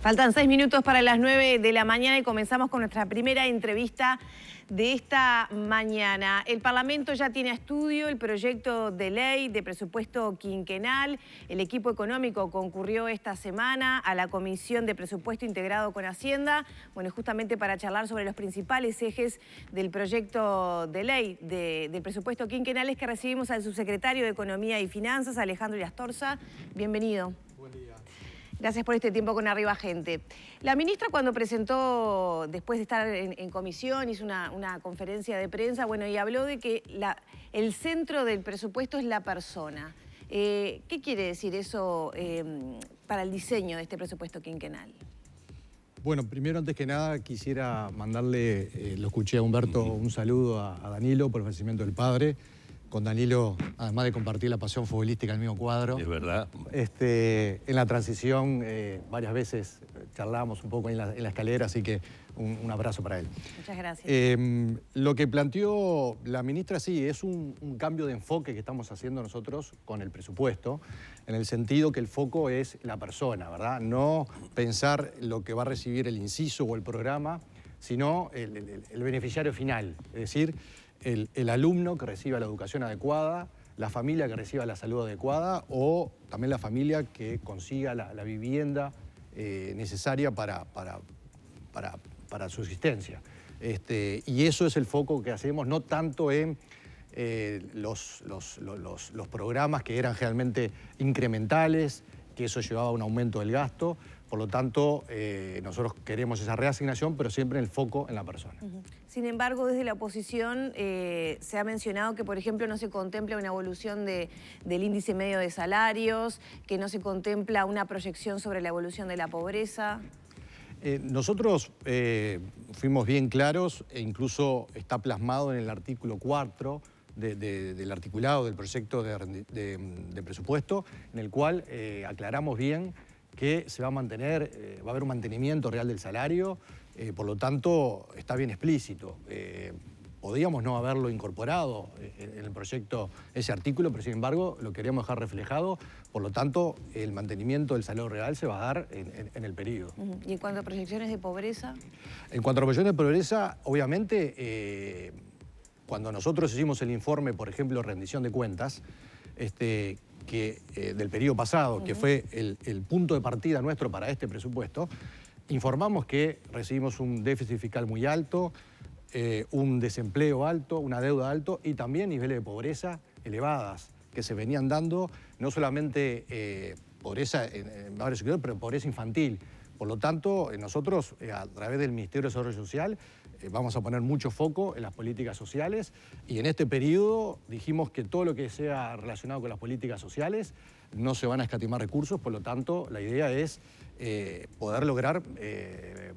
Faltan 6 minutos para las 9 de la mañana y comenzamos con nuestra primera entrevista de esta mañana. El Parlamento ya tiene a estudio el proyecto de ley de presupuesto quinquenal. El equipo económico concurrió esta semana a la Comisión de Presupuesto Integrado con Hacienda, bueno, justamente para charlar sobre los principales ejes del proyecto de ley del presupuesto quinquenal. Es que recibimos al subsecretario de Economía y Finanzas, Alejandro Irastorza. Bienvenido. Buen día. Gracias por este tiempo con Arriba Gente. La ministra, cuando presentó, después de estar en comisión, hizo una conferencia de prensa, bueno, y habló de que el centro del presupuesto es la persona. ¿Qué quiere decir eso para el diseño de este presupuesto quinquenal? Bueno, primero, antes que nada, quisiera mandarle, lo escuché a Humberto, un saludo a Danilo por el fallecimiento del padre. Con Danilo, además de compartir la pasión futbolística en el mismo cuadro. Es verdad. En la transición, varias veces charlábamos un poco en la escalera, así que un abrazo para él. Muchas gracias. Lo que planteó la ministra, sí, es un cambio de enfoque que estamos haciendo nosotros con el presupuesto, en el sentido que el foco es la persona, ¿verdad? No pensar lo que va a recibir el inciso o el programa, sino el beneficiario final, es decir, el alumno que reciba la educación adecuada, la familia que reciba la salud adecuada o también la familia que consiga la vivienda necesaria para su existencia. Y eso es el foco que hacemos, no tanto en los programas que eran realmente incrementales, que eso llevaba a un aumento del gasto. Por lo tanto, nosotros queremos esa reasignación, pero siempre en el foco en la persona. Sin embargo, desde la oposición se ha mencionado que, por ejemplo, no se contempla una evolución del índice medio de salarios, que no se contempla una proyección sobre la evolución de la pobreza. Nosotros fuimos bien claros e incluso está plasmado en el artículo 4 del articulado del proyecto de presupuesto, en el cual aclaramos bien que se va a mantener, va a haber un mantenimiento real del salario, por lo tanto está bien explícito. Podíamos no haberlo incorporado en el proyecto ese artículo, pero sin embargo lo queríamos dejar reflejado, por lo tanto el mantenimiento del salario real se va a dar en el periodo. ¿Y en cuanto a proyecciones de pobreza? En cuanto a proyecciones de pobreza, obviamente cuando nosotros hicimos el informe, por ejemplo, rendición de cuentas, del periodo pasado, que fue el punto de partida nuestro para este presupuesto, informamos que recibimos un déficit fiscal muy alto, un desempleo alto, una deuda alto y también niveles de pobreza elevadas que se venían dando, no solamente pobreza en varios sectores, pero pobreza infantil. Por lo tanto, nosotros, a través del Ministerio de Desarrollo Social, vamos a poner mucho foco en las políticas sociales y en este periodo dijimos que todo lo que sea relacionado con las políticas sociales no se van a escatimar recursos, por lo tanto, la idea es poder lograr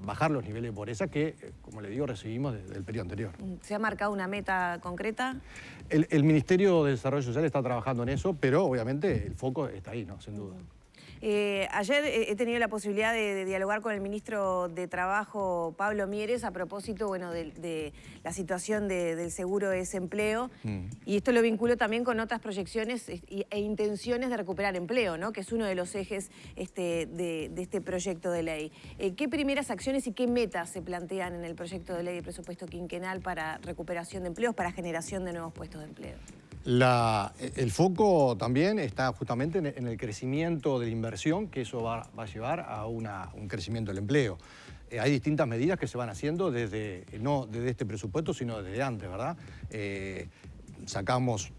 bajar los niveles de pobreza que, como le digo, recibimos desde el periodo anterior. ¿Se ha marcado una meta concreta? El Ministerio de Desarrollo Social está trabajando en eso, pero obviamente el foco está ahí, ¿no? Sin duda. Ayer he tenido la posibilidad de dialogar con el ministro de Trabajo, Pablo Mieres, a propósito, bueno, de la situación del seguro de desempleo. Y esto lo vinculo también con otras proyecciones e intenciones de recuperar empleo, ¿no? Que es uno de los ejes de este proyecto de ley. ¿Qué primeras acciones y qué metas se plantean en el proyecto de ley de presupuesto quinquenal para recuperación de empleos, para generación de nuevos puestos de empleo? El foco también está justamente en el crecimiento de la inversión, que eso va a llevar a un crecimiento del empleo. Hay distintas medidas que se van haciendo no desde este presupuesto, sino desde antes, ¿verdad? Sacamos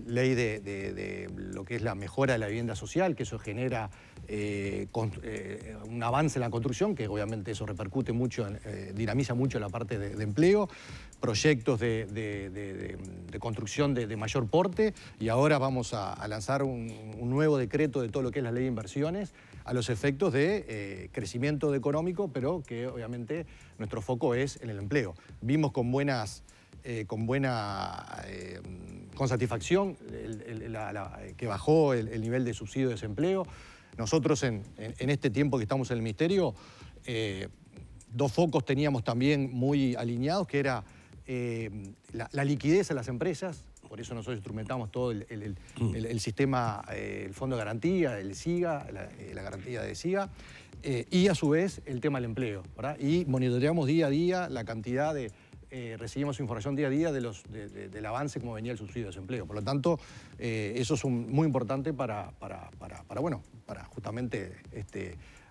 ley de lo que es la mejora de la vivienda social, que eso genera un avance en la construcción, que obviamente eso repercute mucho, dinamiza mucho la parte de empleo, proyectos de construcción de mayor porte, y ahora vamos a lanzar un nuevo decreto de todo lo que es la ley de inversiones a los efectos de crecimiento económico, pero que obviamente nuestro foco es en el empleo. Vimos con satisfacción que bajó el nivel de subsidio de desempleo. Nosotros en este tiempo que estamos en el Ministerio, dos focos teníamos también muy alineados, que era la liquidez a las empresas, por eso nosotros instrumentamos todo el sistema, el fondo de garantía, el SIGA, la garantía de SIGA, y a su vez el tema del empleo, ¿verdad? Y monitoreamos día a día la cantidad de... recibimos información día a día del avance como venía el subsidio de desempleo. Por lo tanto, eso es muy importante para justamente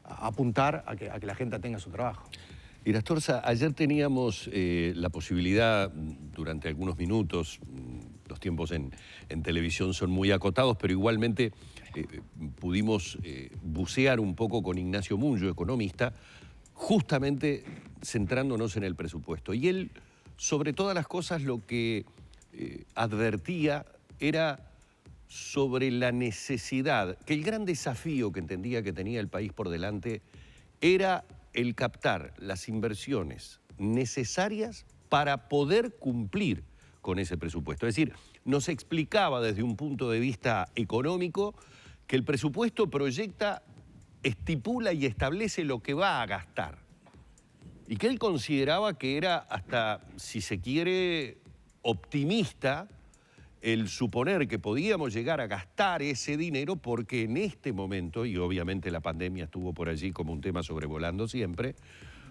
apuntar a que la gente tenga su trabajo. Irastorza, ayer teníamos la posibilidad, durante algunos minutos, los tiempos en televisión son muy acotados, pero igualmente pudimos bucear un poco con Ignacio Munyo, economista, justamente centrándonos en el presupuesto. Y él, sobre todas las cosas, lo que advertía era sobre la necesidad, que el gran desafío que entendía que tenía el país por delante era el captar las inversiones necesarias para poder cumplir con ese presupuesto. Es decir, nos explicaba desde un punto de vista económico que el presupuesto proyecta, estipula y establece lo que va a gastar. Y que él consideraba que era hasta, si se quiere, optimista el suponer que podíamos llegar a gastar ese dinero porque en este momento, y obviamente la pandemia estuvo por allí como un tema sobrevolando siempre,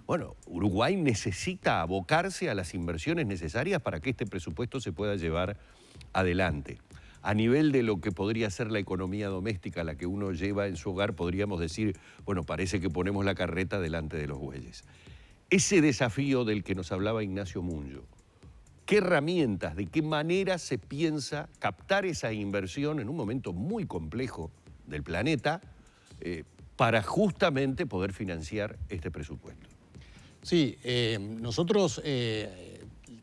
bueno, Uruguay necesita abocarse a las inversiones necesarias para que este presupuesto se pueda llevar adelante. A nivel de lo que podría ser la economía doméstica, la que uno lleva en su hogar, podríamos decir, bueno, parece que ponemos la carreta delante de los bueyes. Ese desafío del que nos hablaba Ignacio Munyo, ¿qué herramientas, de qué manera se piensa captar esa inversión en un momento muy complejo del planeta para justamente poder financiar este presupuesto? Sí, nosotros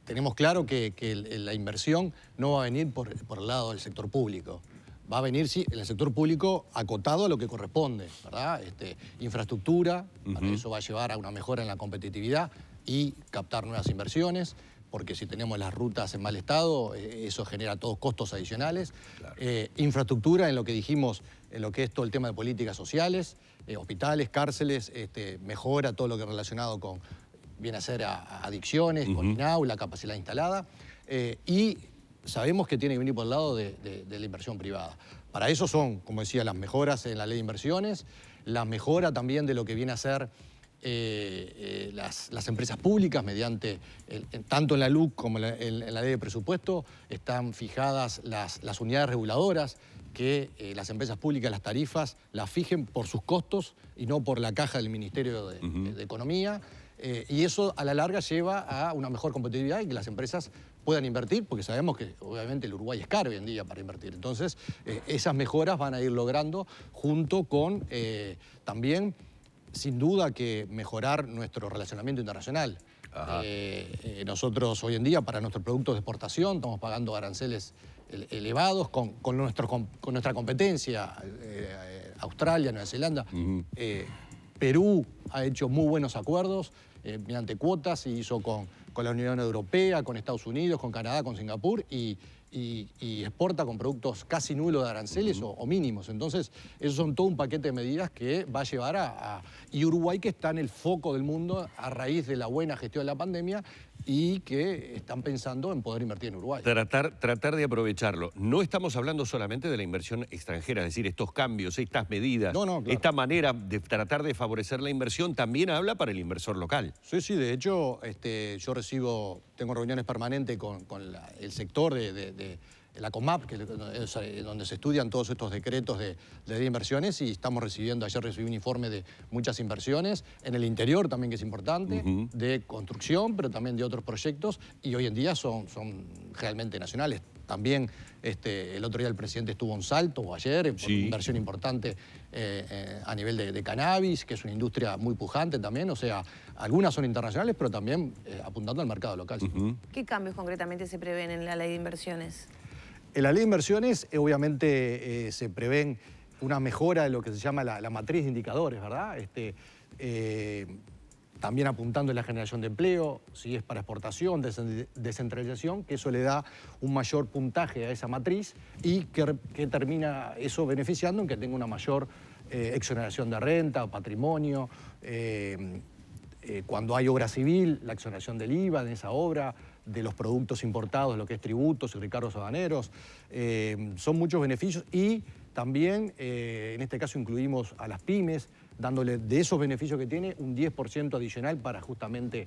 tenemos claro que la inversión no va a venir por el lado del sector público. Va a venir, sí, en el sector público acotado a lo que corresponde, ¿verdad? Infraestructura, para eso va a llevar a una mejora en la competitividad y captar nuevas inversiones, porque si tenemos las rutas en mal estado, eso genera todos costos adicionales. Claro. Infraestructura, en lo que dijimos, en lo que es todo el tema de políticas sociales, hospitales, cárceles, mejora todo lo que es relacionado con, viene a ser a adicciones, con INAU, la capacidad instalada, y sabemos que tiene que venir por el lado de la inversión privada. Para eso son, como decía, las mejoras en la ley de inversiones, la mejora también de lo que viene a ser las empresas públicas mediante, tanto en la LUC como en la ley de presupuesto, están fijadas las unidades reguladoras, que las empresas públicas, las tarifas, las fijen por sus costos y no por la caja del Ministerio de Economía. Y eso a la larga lleva a una mejor competitividad y que las empresas puedan invertir, porque sabemos que obviamente el Uruguay es caro hoy en día para invertir. Entonces, esas mejoras van a ir logrando junto con también, sin duda, que mejorar nuestro relacionamiento internacional. Nosotros hoy en día, para nuestros productos de exportación, estamos pagando aranceles elevados con nuestra competencia, Australia, Nueva Zelanda. Perú ha hecho muy buenos acuerdos mediante cuotas, y hizo con la Unión Europea, con Estados Unidos, con Canadá, con Singapur, y exporta con productos casi nulos de aranceles o mínimos. Entonces, esos son todo un paquete de medidas que va a llevar y Uruguay, que está en el foco del mundo a raíz de la buena gestión de la pandemia, y que están pensando en poder invertir en Uruguay. Tratar de aprovecharlo. No estamos hablando solamente de la inversión extranjera, es decir, estos cambios, estas medidas, claro, esta manera de tratar de favorecer la inversión también habla para el inversor local. Sí, sí, de hecho, yo tengo reuniones permanentes con el sector de la COMAP, que es donde se estudian todos estos decretos de inversiones, y ayer recibí un informe de muchas inversiones, en el interior también, que es importante, de construcción, pero también de otros proyectos, y hoy en día son realmente nacionales. También el otro día el presidente estuvo en Salto, o ayer, por una inversión importante a nivel de cannabis, que es una industria muy pujante también. O sea, algunas son internacionales, pero también apuntando al mercado local. ¿Qué cambios concretamente se prevén en la ley de inversiones? En la ley de inversiones, obviamente, se prevén una mejora de lo que se llama la matriz de indicadores, ¿verdad? También apuntando en la generación de empleo, si es para exportación, descentralización, que eso le da un mayor puntaje a esa matriz, y que termina eso beneficiando en que tenga una mayor exoneración de renta, patrimonio. Cuando hay obra civil, la exoneración del IVA en esa obra, de los productos importados, lo que es tributos y recargos aduaneros. Son muchos beneficios y también, en este caso, incluimos a las pymes, dándole de esos beneficios que tiene un 10% adicional para justamente,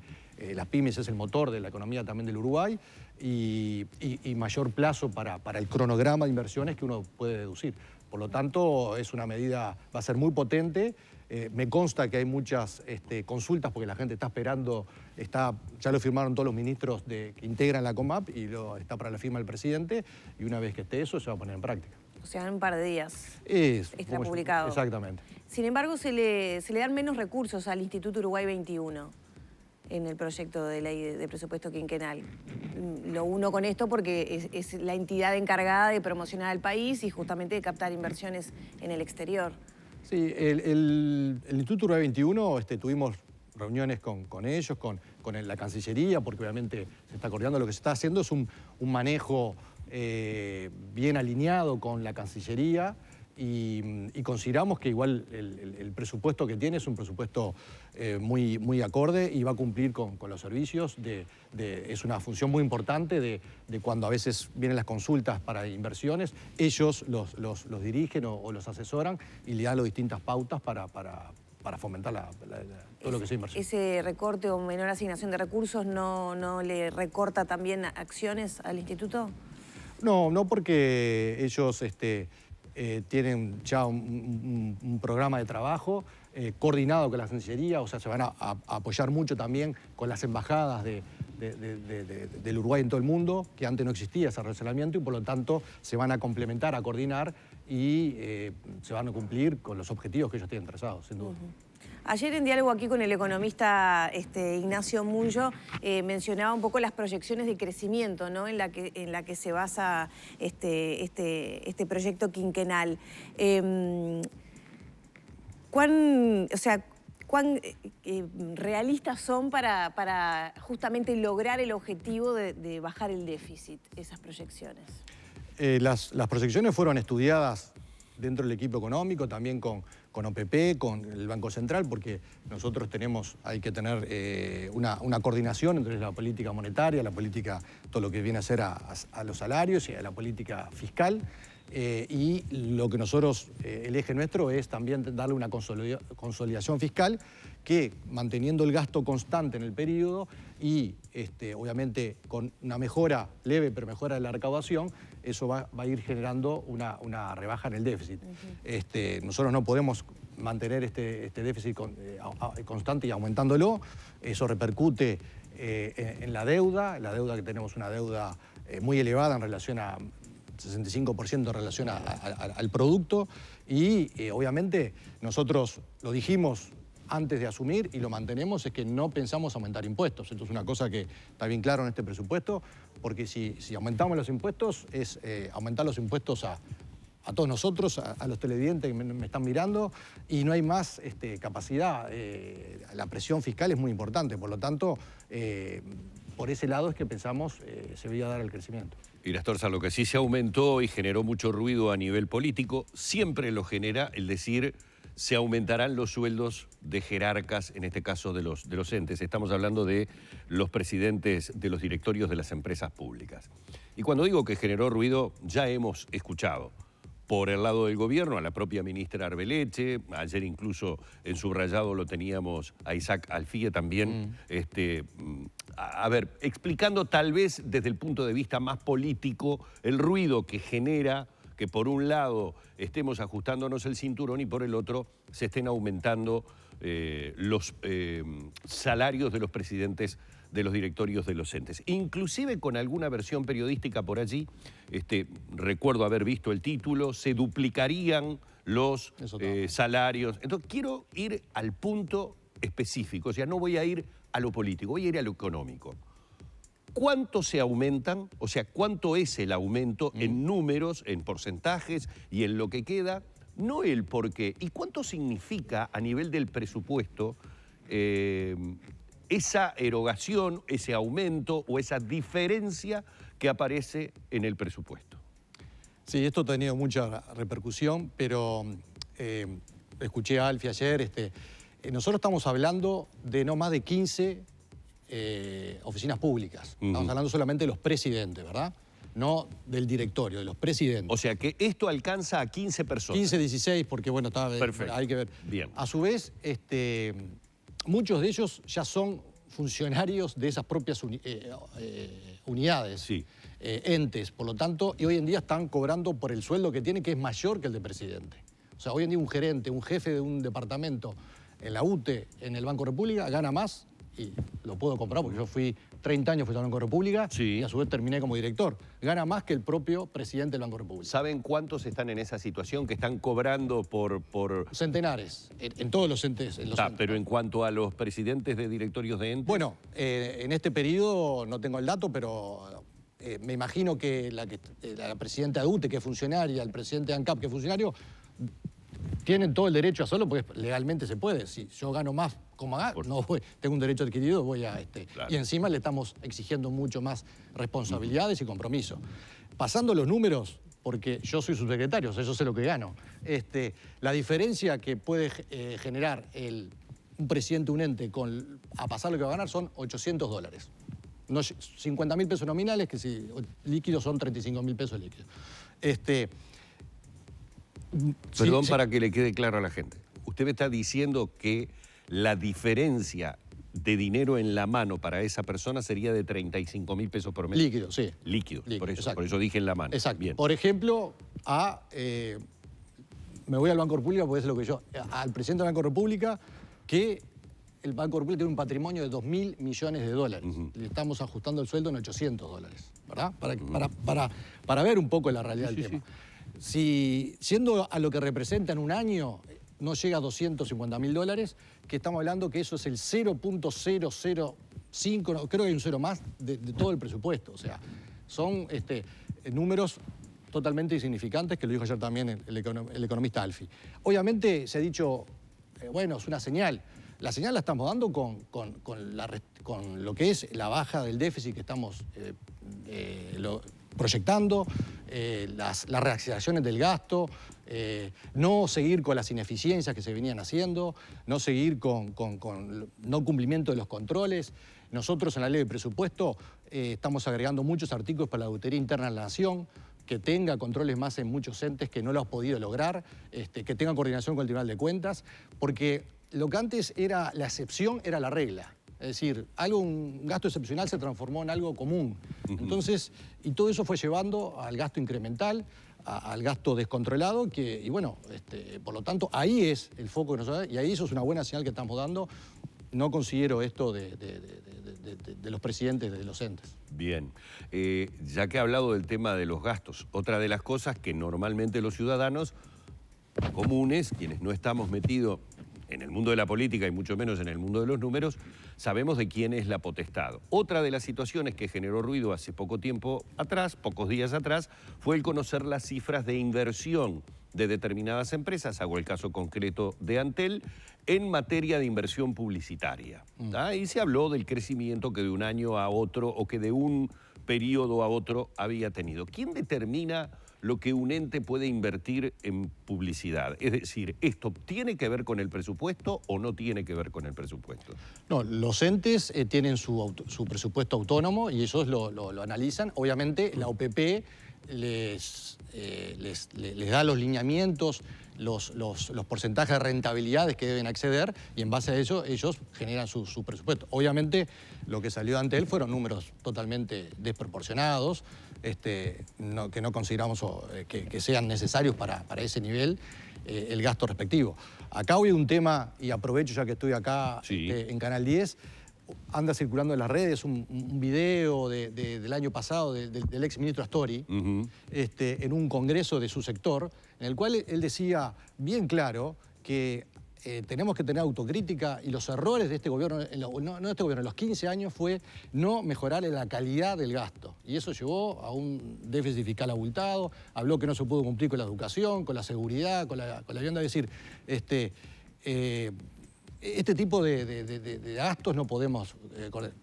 las pymes es el motor de la economía también del Uruguay, y mayor plazo para el cronograma de inversiones que uno puede deducir. Por lo tanto, es una medida, va a ser muy potente. Me consta que hay muchas consultas porque la gente está esperando, ya lo firmaron todos los ministros que integran la COMAP y está para la firma del presidente, y una vez que esté eso se va a poner en práctica. O sea, en un par de días estará como publicado. Exactamente. Sin embargo, se le dan menos recursos al Instituto Uruguay 21 en el proyecto de ley de presupuesto quinquenal. Lo uno con esto porque es la entidad encargada de promocionar al país y justamente de captar inversiones en el exterior. Sí, el Instituto Uruguay 21 tuvimos reuniones con ellos, con la Cancillería, porque obviamente se está coordinando. Lo que se está haciendo es un manejo bien alineado con la Cancillería, y consideramos que igual el presupuesto que tiene es un presupuesto muy acorde y va a cumplir con los servicios. Es una función muy importante de cuando a veces vienen las consultas para inversiones, ellos los dirigen o los asesoran y le dan las distintas pautas para fomentar todo lo que sea inversión. ¿Ese recorte o menor asignación de recursos no le recorta también acciones al instituto? No, porque ellos tienen ya un programa de trabajo coordinado con la Cancillería, o sea, se van a apoyar mucho también con las embajadas del Uruguay en todo el mundo, que antes no existía ese relacionamiento, y por lo tanto se van a complementar, a coordinar y se van a cumplir con los objetivos que ellos tienen trazados, sin duda. Ayer en diálogo aquí con el economista Ignacio Munyo mencionaba un poco las proyecciones de crecimiento, ¿no?, en la que se basa este proyecto quinquenal. ¿Cuán realistas son para justamente lograr el objetivo de bajar el déficit, esas proyecciones? Las proyecciones fueron estudiadas dentro del equipo económico, también con OPP, con el Banco Central, porque nosotros hay que tener una coordinación entre la política monetaria, la política, todo lo que viene a ser a los salarios y a la política fiscal. Y lo que nosotros, el eje nuestro es también darle una consolidación fiscal que, manteniendo el gasto constante en el periodo y obviamente con una mejora leve, pero mejora de la recaudación, eso va a ir generando una rebaja en el déficit. Nosotros no podemos mantener este déficit constante y aumentándolo. Eso repercute en la deuda que tenemos, una deuda muy elevada en relación a 65% en relación al producto, y obviamente nosotros lo dijimos antes de asumir y lo mantenemos, es que no pensamos aumentar impuestos. Esto es una cosa que está bien claro en este presupuesto, porque si aumentamos los impuestos es aumentar los impuestos a todos nosotros, a los televidentes que me están mirando, y no hay más capacidad. La presión fiscal es muy importante, por lo tanto, por ese lado es que pensamos se debería dar el crecimiento. Y Astorza, lo que sí se aumentó y generó mucho ruido a nivel político, siempre lo genera el decir se aumentarán los sueldos de jerarcas, en este caso de los entes. Estamos hablando de los presidentes de los directorios de las empresas públicas. Y cuando digo que generó ruido, ya hemos escuchado por el lado del gobierno a la propia ministra Arbeleche, ayer incluso en subrayado lo teníamos a Isaac Alfie también, explicando tal vez desde el punto de vista más político el ruido que genera que por un lado estemos ajustándonos el cinturón y por el otro se estén aumentando los salarios de los presidentes de los directorios de los entes. Inclusive con alguna versión periodística por allí, recuerdo haber visto el título, se duplicarían los salarios. Entonces quiero ir al punto específico, o sea, no voy a ir a lo político, voy a ir a lo económico. ¿Cuánto se aumentan? O sea, ¿cuánto es el aumento en números, en porcentajes y en lo que queda? No el por qué. ¿Y cuánto significa a nivel del presupuesto esa erogación, ese aumento o esa diferencia que aparece en el presupuesto? Sí, esto ha tenido mucha repercusión, pero escuché a Alfie ayer, nosotros estamos hablando de no más de 15 oficinas públicas. Estamos hablando solamente de los presidentes, ¿verdad? No del directorio, de los presidentes. O sea que esto alcanza a 15 personas. 15, 16, porque bueno, hay que ver. Bien. A su vez, muchos de ellos ya son funcionarios de esas propias unidades, Sí. Entes, por lo tanto, y hoy en día están cobrando por el sueldo que tienen, que es mayor que el del presidente. O sea, hoy en día un gerente, un jefe de un departamento en la UTE, en el Banco República, gana más, y lo puedo comprar porque yo fui 30 años fui al Banco República, Sí. y a su vez terminé como director. Gana más que el propio presidente del Banco República. ¿Saben cuántos están en esa situación que están cobrando por...? Centenares, en todos los entes. Pero en cuanto a los presidentes de directorios de entes... Bueno, en este periodo no tengo el dato, pero me imagino que la presidenta de UTE, que es funcionaria, el presidente de ANCAP, que es funcionario, tienen todo el derecho a hacerlo porque legalmente se puede. Si yo gano más como no voy, tengo un derecho adquirido, voy a... Claro. Y encima le estamos exigiendo mucho más responsabilidades y compromiso. Pasando los números, porque yo soy subsecretario, o sea, yo sé lo que gano, la diferencia que puede generar un presidente de un ente a pasar lo que va a ganar son $800. No, 50.000 pesos nominales, que si líquidos son 35.000 pesos líquidos. Perdón, sí, para que le quede claro a la gente. Usted me está diciendo que la diferencia de dinero en la mano para esa persona sería de 35.000 pesos por mes. Líquido, sí. Líquido, por exacto. eso dije en la mano. Exacto. Bien. Por ejemplo, me voy al Banco República porque es lo que al presidente del Banco República, que el Banco República tiene un patrimonio de $2.000 millones. Le estamos ajustando el sueldo en $800, ¿verdad? Para ver un poco la realidad del tema. Si, siendo a lo que representa en un año, no llega a $250.000, que estamos hablando que eso es el 0.005, creo que hay un cero más, de todo el presupuesto. O sea, son números totalmente insignificantes, que lo dijo ayer también el economista Alfi. Obviamente se ha dicho, bueno, es una señal. La señal la estamos dando con lo que es la baja del déficit que estamos proyectando, las reacciones del gasto, no seguir con las ineficiencias que se venían haciendo, no seguir con no cumplimiento de los controles. Nosotros en la ley de presupuesto estamos agregando muchos artículos para la auditoría interna de la Nación, que tenga controles más en muchos entes que no lo ha podido lograr, que tenga coordinación con el Tribunal de Cuentas, porque lo que antes era la excepción era la regla. Es decir, un gasto excepcional se transformó en algo común. Entonces, y todo eso fue llevando al gasto incremental, al gasto descontrolado, y bueno, por lo tanto, ahí es el foco que nosotros, y ahí eso es una buena señal que estamos dando. No considero esto de los presidentes de los entes. Bien, ya que ha hablado del tema de los gastos, otra de las cosas que normalmente los ciudadanos comunes, quienes no estamos metidos en el mundo de la política y mucho menos en el mundo de los números, sabemos de quién es la potestad. Otra de las situaciones que generó ruido hace poco tiempo atrás, pocos días atrás, fue el conocer las cifras de inversión de determinadas empresas, hago el caso concreto de Antel, en materia de inversión publicitaria. Y se habló del crecimiento que de un año a otro o que de un periodo a otro había tenido. ¿Quién determina lo que un ente puede invertir en publicidad? Es decir, ¿esto tiene que ver con el presupuesto o no tiene que ver con el presupuesto? No, los entes tienen su presupuesto autónomo y ellos lo analizan. Obviamente la OPP les da los lineamientos, los porcentajes de rentabilidades que deben acceder, y en base a eso ellos generan su presupuesto. Obviamente lo que salió de Antel fueron números totalmente desproporcionados, que no consideramos que sean necesarios para ese nivel el gasto respectivo. Acá hoy un tema, y aprovecho ya que estoy acá en Canal 10, anda circulando en las redes un video del año pasado del ex ministro Astori, en un congreso de su sector, en el cual él decía bien claro que tenemos que tener autocrítica, y los errores de este gobierno, no de este gobierno, en los 15 años fue no mejorar la calidad del gasto. Y eso llevó a un déficit fiscal abultado, habló que no se pudo cumplir con la educación, con la seguridad, con la vivienda. Es decir, este tipo de gastos no podemos...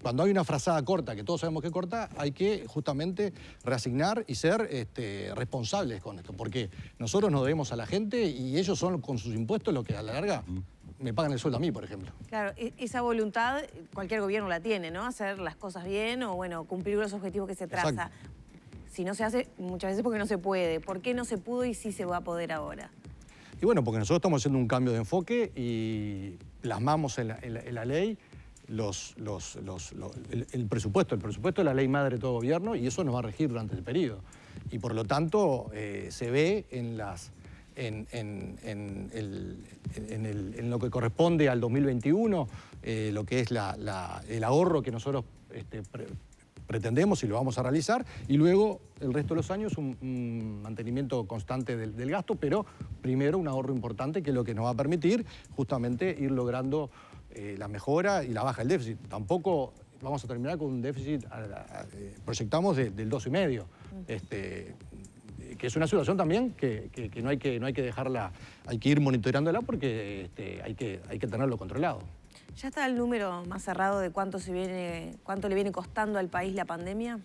cuando hay una frazada corta, que todos sabemos que es corta, hay que justamente reasignar y ser responsables con esto, porque nosotros nos debemos a la gente y ellos son con sus impuestos lo que a la larga me pagan el sueldo a mí, por ejemplo. Claro, esa voluntad cualquier gobierno la tiene, ¿no? Hacer las cosas bien o, bueno, cumplir los objetivos que se traza. Exacto. Si no se hace, muchas veces porque no se puede. ¿Por qué no se pudo y sí se va a poder ahora? Y bueno, porque nosotros estamos haciendo un cambio de enfoque y plasmamos en la ley el presupuesto. El presupuesto es la ley madre de todo gobierno y eso nos va a regir durante el periodo. Y por lo tanto, se ve en lo que corresponde al 2021, lo que es el ahorro que nosotros pretendemos y lo vamos a realizar, y luego el resto de los años un mantenimiento constante del gasto, pero primero un ahorro importante que es lo que nos va a permitir justamente ir logrando la mejora y la baja del déficit. Tampoco vamos a terminar con un déficit, proyectamos del 2,5, que es una situación también que no hay que dejarla, hay que ir monitoreándola porque hay que tenerlo controlado. ¿Ya está el número más cerrado de cuánto le viene costando al país la pandemia?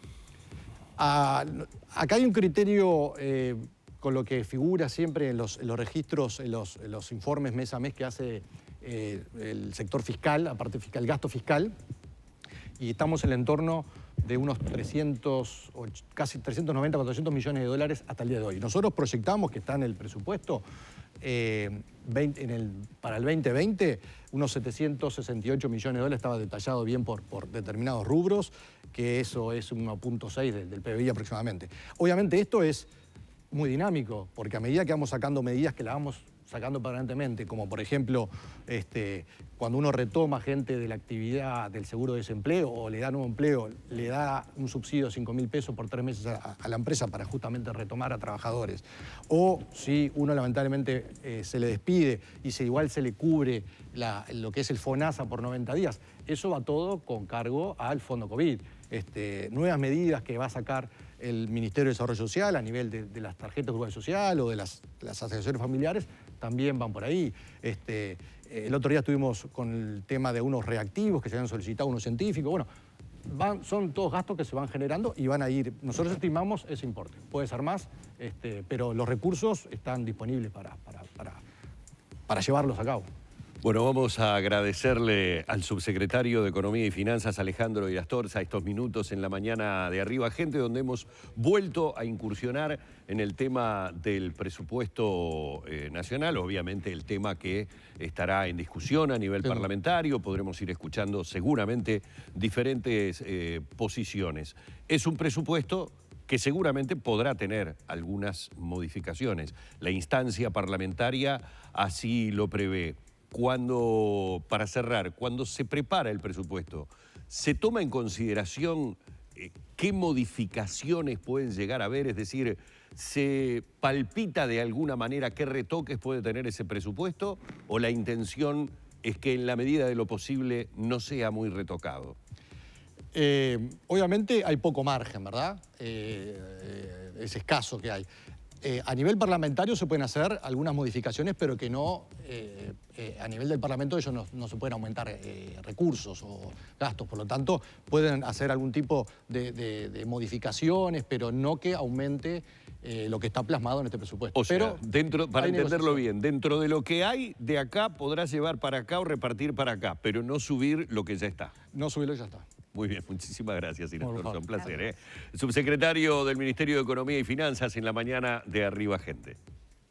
Acá hay un criterio con lo que figura siempre en los registros, en los informes mes a mes que hace el sector fiscal, aparte fiscal, el gasto fiscal, y estamos en el entorno de unos 300, casi 390, 400 millones de dólares hasta el día de hoy. Nosotros proyectamos que está en el presupuesto para el 2020, unos 768 millones de dólares, estaba detallado bien por determinados rubros, que eso es 1,6 del PBI aproximadamente. Obviamente esto es muy dinámico, porque a medida que vamos sacando medidas que las vamos sacando permanentemente, como por ejemplo cuando uno retoma gente de la actividad del seguro de desempleo o le da nuevo empleo, le da un subsidio de 5.000 pesos por 3 meses a la empresa para justamente retomar a trabajadores. O si uno lamentablemente se le despide y igual se le cubre lo que es el FONASA por 90 días, eso va todo con cargo al Fondo COVID. Nuevas medidas que va a sacar el Ministerio de Desarrollo Social a nivel de las tarjetas de Uruguay Social o de las asociaciones familiares también van por ahí. El otro día estuvimos con el tema de unos reactivos que se habían solicitado, unos científicos. Bueno, son todos gastos que se van generando y van a ir. Nosotros estimamos ese importe. Puede ser más, pero los recursos están disponibles para llevarlos a cabo. Bueno, vamos a agradecerle al subsecretario de Economía y Finanzas, Alejandro Irastorza, estos minutos en la mañana de Arriba Gente, donde hemos vuelto a incursionar en el tema del presupuesto nacional, obviamente el tema que estará en discusión a nivel parlamentario, podremos ir escuchando seguramente diferentes posiciones. Es un presupuesto que seguramente podrá tener algunas modificaciones. La instancia parlamentaria así lo prevé. Para cerrar, cuando se prepara el presupuesto, ¿se toma en consideración qué modificaciones pueden llegar a haber? Es decir, ¿se palpita de alguna manera qué retoques puede tener ese presupuesto? ¿O la intención es que en la medida de lo posible no sea muy retocado? Obviamente hay poco margen, ¿verdad? Es escaso que hay. A nivel parlamentario se pueden hacer algunas modificaciones, pero que no, a nivel del Parlamento ellos no se pueden aumentar recursos o gastos. Por lo tanto, pueden hacer algún tipo de modificaciones, pero no que aumente lo que está plasmado en este presupuesto. O sea, pero para entenderlo bien, dentro de lo que hay de acá podrás llevar para acá o repartir para acá, pero no subir lo que ya está. No subirlo, ya está. Muy bien, muchísimas gracias, Irastorza. Un placer. Subsecretario del Ministerio de Economía y Finanzas en la mañana de Arriba Gente.